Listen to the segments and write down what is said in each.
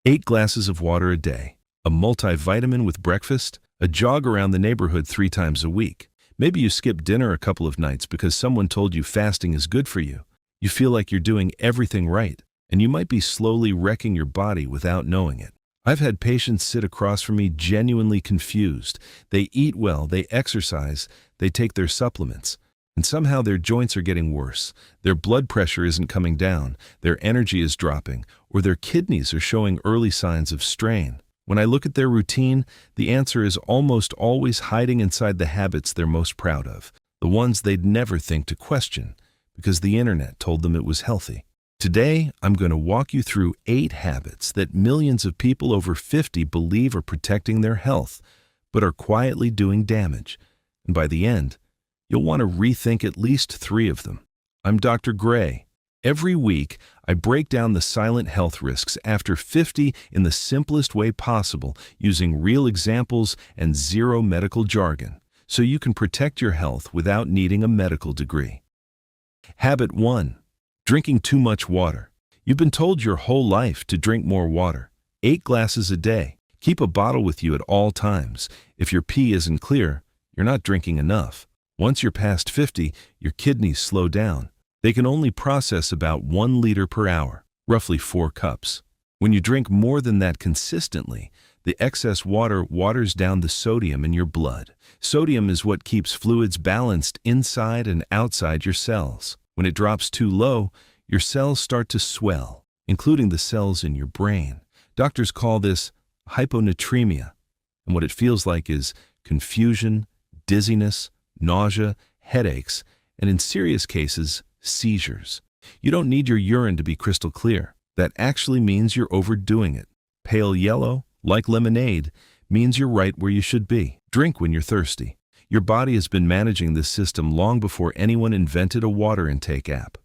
8 glasses of water a day, a multivitamin with breakfast, a jog around the neighborhood 3 times a week. Maybe you skip dinner a couple of nights because someone told you fasting is good for you. You feel like you're doing everything right, and you might be slowly wrecking your body without knowing it. I've had patients sit across from me genuinely confused. They eat well, they exercise, they take their supplements, and somehow their joints are getting worse. Their blood pressure isn't coming down, their energy is dropping, or their kidneys are showing early signs of strain. When I look at their routine, the answer is almost always hiding inside the habits they're most proud of, the ones they'd never think to question, because the internet told them it was healthy. Today, I'm going to walk you through 8 habits that millions of people over 50 believe are protecting their health, but are quietly doing damage. And by the end, you'll want to rethink at least 3 of them. I'm Dr. Gray. Every week, I break down the silent health risks after 50 in the simplest way possible, using real examples and zero medical jargon, so you can protect your health without needing a medical degree. Habit 1. Drinking too much water. You've been told your whole life to drink more water. 8 glasses a day. Keep a bottle with you at all times. If your pee isn't clear, you're not drinking enough. Once you're past 50, your kidneys slow down. They can only process about 1 liter per hour, roughly 4 cups. When you drink more than that consistently, the excess water waters down the sodium in your blood. Sodium is what keeps fluids balanced inside and outside your cells. When it drops too low, your cells start to swell, including the cells in your brain. Doctors call this hyponatremia, and what it feels like is confusion, dizziness, nausea, headaches, and in serious cases, seizures. You don't need your urine to be crystal clear. That actually means you're overdoing it. Pale yellow, like lemonade, means you're right where you should be. Drink when you're thirsty. Your body has been managing this system long before anyone invented a water intake app.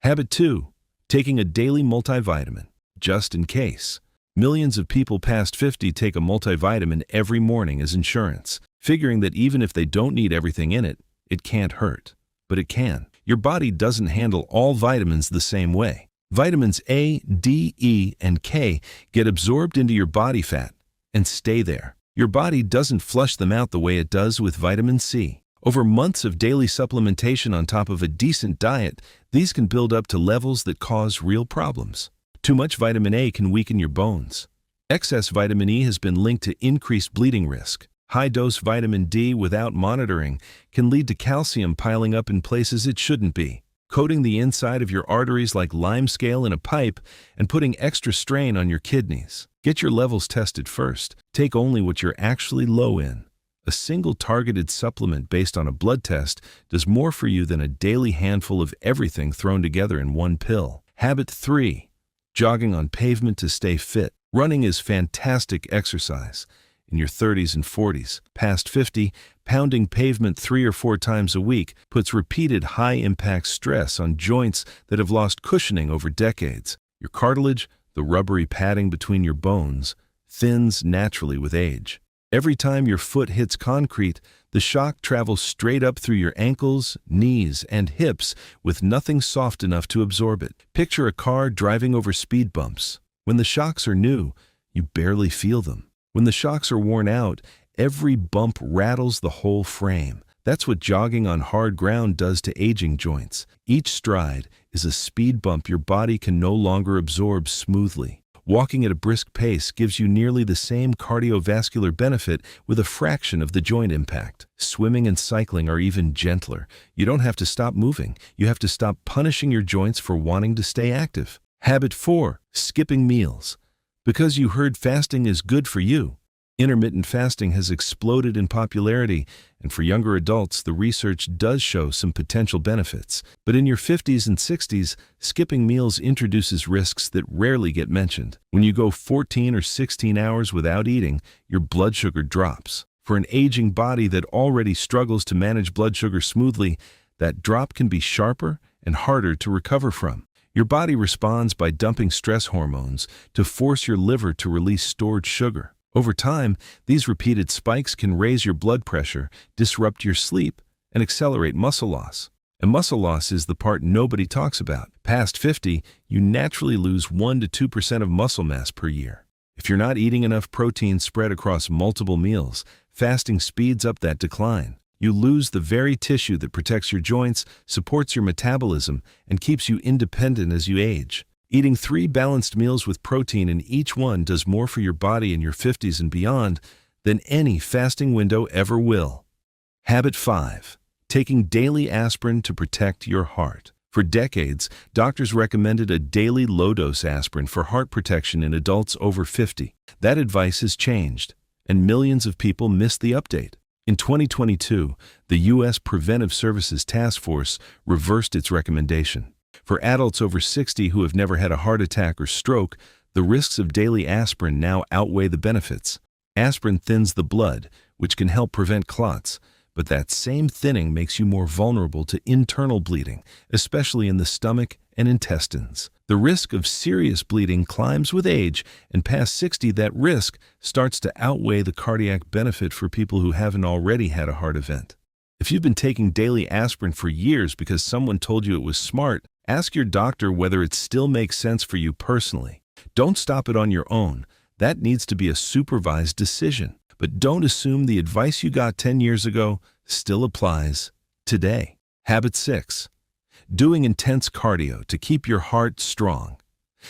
Habit 2. Taking a daily multivitamin, just in case. Millions of people past 50 take a multivitamin every morning as insurance, figuring that even if they don't need everything in it, it can't hurt. But it can. Your body doesn't handle all vitamins the same way. Vitamins A, D, E, and K get absorbed into your body fat and stay there. Your body doesn't flush them out the way it does with vitamin C. Over months of daily supplementation on top of a decent diet, these can build up to levels that cause real problems. Too much vitamin A can weaken your bones. Excess vitamin E has been linked to increased bleeding risk. High-dose vitamin D without monitoring can lead to calcium piling up in places it shouldn't be, coating the inside of your arteries like limescale in a pipe and putting extra strain on your kidneys. Get your levels tested first. Take only what you're actually low in. A single targeted supplement based on a blood test does more for you than a daily handful of everything thrown together in one pill. Habit 3. Jogging on pavement to stay fit. Running is fantastic exercise. In your 30s and 40s, past 50, pounding pavement 3 or 4 times a week puts repeated high-impact stress on joints that have lost cushioning over decades. Your cartilage, the rubbery padding between your bones, thins naturally with age. Every time your foot hits concrete, the shock travels straight up through your ankles, knees, and hips with nothing soft enough to absorb it. Picture a car driving over speed bumps. When the shocks are new, you barely feel them. When the shocks are worn out, every bump rattles the whole frame. That's what jogging on hard ground does to aging joints. Each stride is a speed bump your body can no longer absorb smoothly. Walking at a brisk pace gives you nearly the same cardiovascular benefit with a fraction of the joint impact. Swimming and cycling are even gentler. You don't have to stop moving. You have to stop punishing your joints for wanting to stay active. Habit 4. Skipping meals. Because you heard fasting is good for you. Intermittent fasting has exploded in popularity, and for younger adults, the research does show some potential benefits. But in your 50s and 60s, skipping meals introduces risks that rarely get mentioned. When you go 14 or 16 hours without eating, your blood sugar drops. For an aging body that already struggles to manage blood sugar smoothly, that drop can be sharper and harder to recover from. Your body responds by dumping stress hormones to force your liver to release stored sugar. Over time, these repeated spikes can raise your blood pressure, disrupt your sleep, and accelerate muscle loss. And muscle loss is the part nobody talks about. Past 50, you naturally lose 1 to 2% of muscle mass per year. If you're not eating enough protein spread across multiple meals, fasting speeds up that decline. You lose the very tissue that protects your joints, supports your metabolism, and keeps you independent as you age. Eating 3 balanced meals with protein in each one does more for your body in your 50s and beyond than any fasting window ever will. Habit 5. Taking daily aspirin to protect your heart. For decades, doctors recommended a daily low-dose aspirin for heart protection in adults over 50. That advice has changed, and millions of people missed the update. In 2022, the U.S. Preventive Services Task Force reversed its recommendation. For adults over 60 who have never had a heart attack or stroke, the risks of daily aspirin now outweigh the benefits. Aspirin thins the blood, which can help prevent clots, but that same thinning makes you more vulnerable to internal bleeding, especially in the stomach and intestines. The risk of serious bleeding climbs with age, and past 60, that risk starts to outweigh the cardiac benefit for people who haven't already had a heart event. If you've been taking daily aspirin for years because someone told you it was smart, ask your doctor whether it still makes sense for you personally. Don't stop it on your own. That needs to be a supervised decision. But don't assume the advice you got 10 years ago still applies today. Habit 6. Doing intense cardio to keep your heart strong.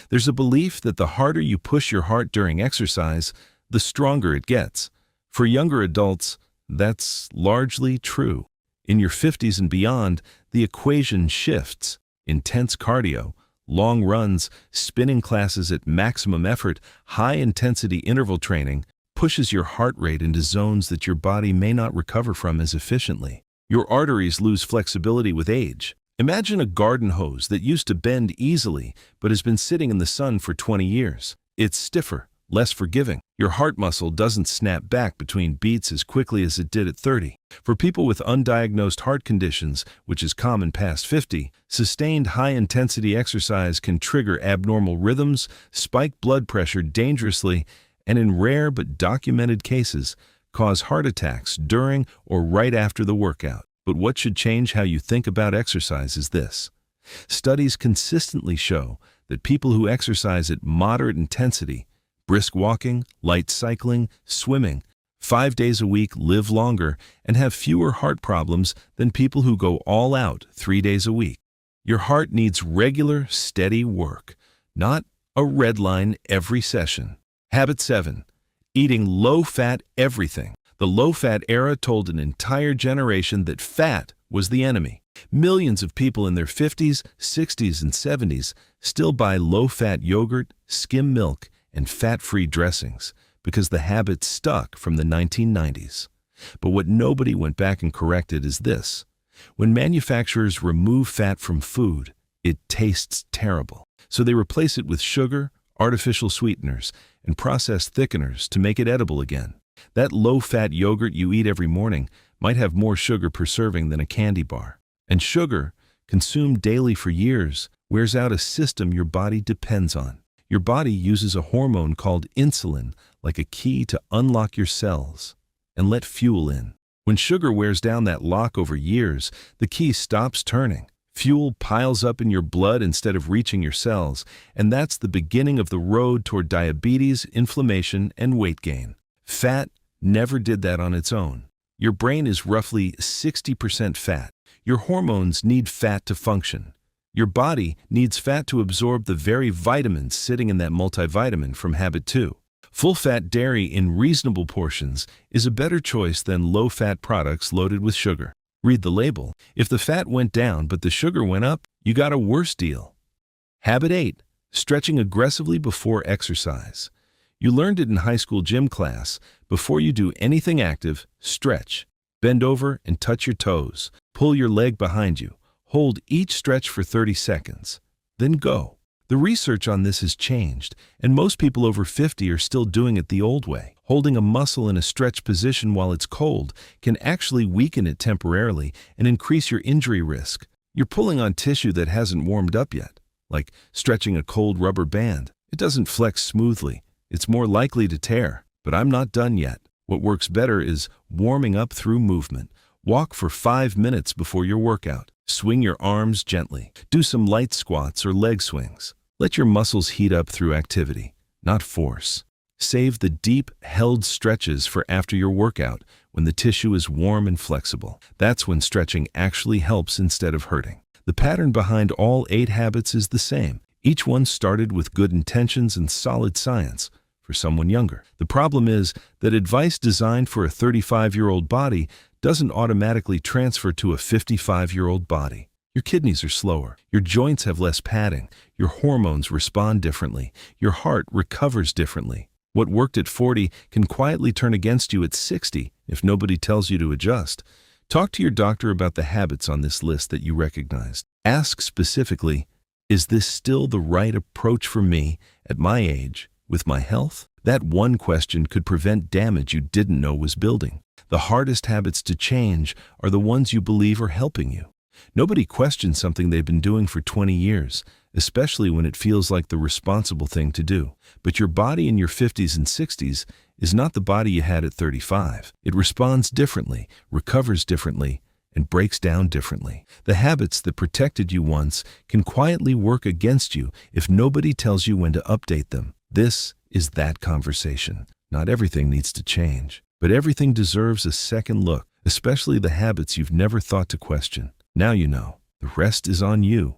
There's a belief that the harder you push your heart during exercise, the stronger it gets. For younger adults, that's largely true. In your 50s and beyond, the equation shifts. Intense cardio, long runs, spinning classes at maximum effort, high-intensity interval training pushes your heart rate into zones that your body may not recover from as efficiently. Your arteries lose flexibility with age. Imagine a garden hose that used to bend easily but has been sitting in the sun for 20 years. It's stiffer, less forgiving. Your heart muscle doesn't snap back between beats as quickly as it did at 30. For people with undiagnosed heart conditions, which is common past 50, sustained high-intensity exercise can trigger abnormal rhythms, spike blood pressure dangerously, and in rare but documented cases, cause heart attacks during or right after the workout. But what should change how you think about exercise is this. Studies consistently show that people who exercise at moderate intensity, brisk walking, light cycling, swimming, 5 days a week live longer and have fewer heart problems than people who go all out 3 days a week. Your heart needs regular, steady work, not a red line every session. Habit 7. Eating low-fat everything. The low-fat era told an entire generation that fat was the enemy. Millions of people in their 50s, 60s, and 70s still buy low-fat yogurt, skim milk, and fat-free dressings because the habit stuck from the 1990s. But what nobody went back and corrected is this. When manufacturers remove fat from food, it tastes terrible. So they replace it with sugar, artificial sweeteners, and processed thickeners to make it edible again. That low-fat yogurt you eat every morning might have more sugar per serving than a candy bar. And sugar, consumed daily for years, wears out a system your body depends on. Your body uses a hormone called insulin like a key to unlock your cells and let fuel in. When sugar wears down that lock over years, the key stops turning. Fuel piles up in your blood instead of reaching your cells, and that's the beginning of the road toward diabetes, inflammation, and weight gain. Fat never did that on its own. Your brain is roughly 60% fat. Your hormones need fat to function. Your body needs fat to absorb the very vitamins sitting in that multivitamin from habit 2. Full-fat dairy in reasonable portions is a better choice than low-fat products loaded with sugar. Read the label. If the fat went down but the sugar went up, you got a worse deal. Habit 8. Stretching aggressively before exercise. You learned it in high school gym class. Before you do anything active, stretch. Bend over and touch your toes. Pull your leg behind you. Hold each stretch for 30 seconds. Then go. The research on this has changed, and most people over 50 are still doing it the old way. Holding a muscle in a stretch position while it's cold can actually weaken it temporarily and increase your injury risk. You're pulling on tissue that hasn't warmed up yet, like stretching a cold rubber band. It doesn't flex smoothly. It's more likely to tear. But I'm not done yet. What works better is warming up through movement. Walk for 5 minutes before your workout. Swing your arms gently. Do some light squats or leg swings. Let your muscles heat up through activity, not force. Save the deep, held stretches for after your workout when the tissue is warm and flexible. That's when stretching actually helps instead of hurting. The pattern behind all 8 habits is the same. Each one started with good intentions and solid science for someone younger. The problem is that advice designed for a 35-year-old body doesn't automatically transfer to a 55-year-old body. Your kidneys are slower, your joints have less padding, your hormones respond differently, your heart recovers differently. What worked at 40 can quietly turn against you at 60 if nobody tells you to adjust. Talk to your doctor about the habits on this list that you recognized. Ask specifically, is this still the right approach for me at my age with my health? That one question could prevent damage you didn't know was building. The hardest habits to change are the ones you believe are helping you. Nobody questions something they've been doing for 20 years, especially when it feels like the responsible thing to do. But your body in your 50s and 60s is not the body you had at 35. It responds differently, recovers differently, and breaks down differently. The habits that protected you once can quietly work against you if nobody tells you when to update them. This is that conversation. Not everything needs to change, but everything deserves a second look, especially the habits you've never thought to question. Now you know. The rest is on you.